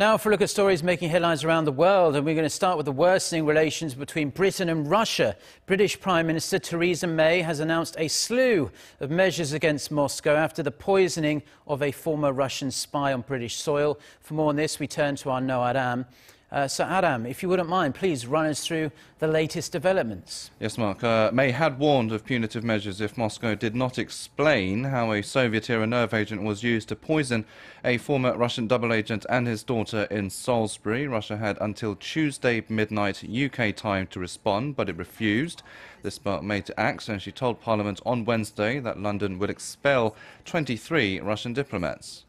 Now for a look at stories making headlines around the world, and we're going to start with the worsening relations between Britain and Russia. British Prime Minister Theresa May has announced a slew of measures against Moscow after the poisoning of a former Russian spy on British soil. For more on this, we turn to our Ro Aram. So Aram, if you wouldn't mind, please run us through the latest developments. Yes, Mark. May had warned of punitive measures if Moscow did not explain how a Soviet-era nerve agent was used to poison a former Russian double agent and his daughter in Salisbury. Russia had until Tuesday midnight UK time to respond, but it refused. This sparked May to act, and she told Parliament on Wednesday that London would expel 23 Russian diplomats.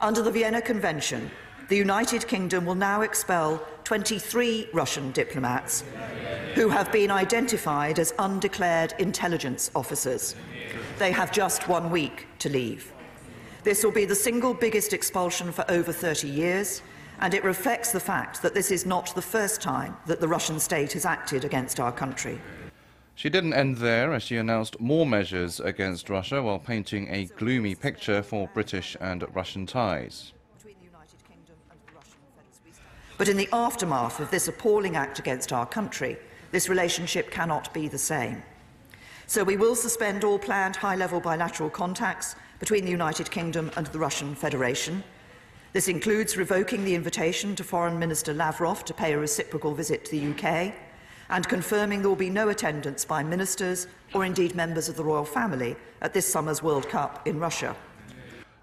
Under the Vienna Convention, the United Kingdom will now expel 23 Russian diplomats who have been identified as undeclared intelligence officers. They have just 1 week to leave. This will be the single biggest expulsion for over 30 years, and it reflects the fact that this is not the first time that the Russian state has acted against our country. She didn't end there, as she announced more measures against Russia while painting a gloomy picture for British and Russian ties. But in the aftermath of this appalling act against our country, this relationship cannot be the same. So we will suspend all planned high-level bilateral contacts between the United Kingdom and the Russian Federation. This includes revoking the invitation to Foreign Minister Lavrov to pay a reciprocal visit to the UK, and confirming there will be no attendance by ministers or indeed members of the royal family at this summer's World Cup in Russia.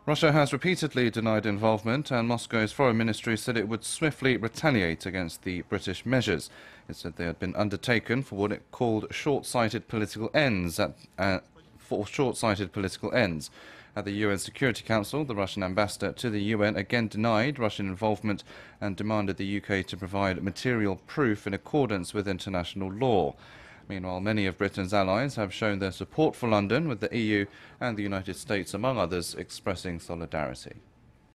Russia has repeatedly denied involvement, and Moscow's foreign ministry said it would swiftly retaliate against the British measures. It said they had been undertaken for what it called short-sighted political ends. At the UN Security Council, the Russian ambassador to the UN again denied Russian involvement and demanded the UK to provide material proof in accordance with international law. Meanwhile, many of Britain's allies have shown their support for London, with the EU and the United States, among others, expressing solidarity.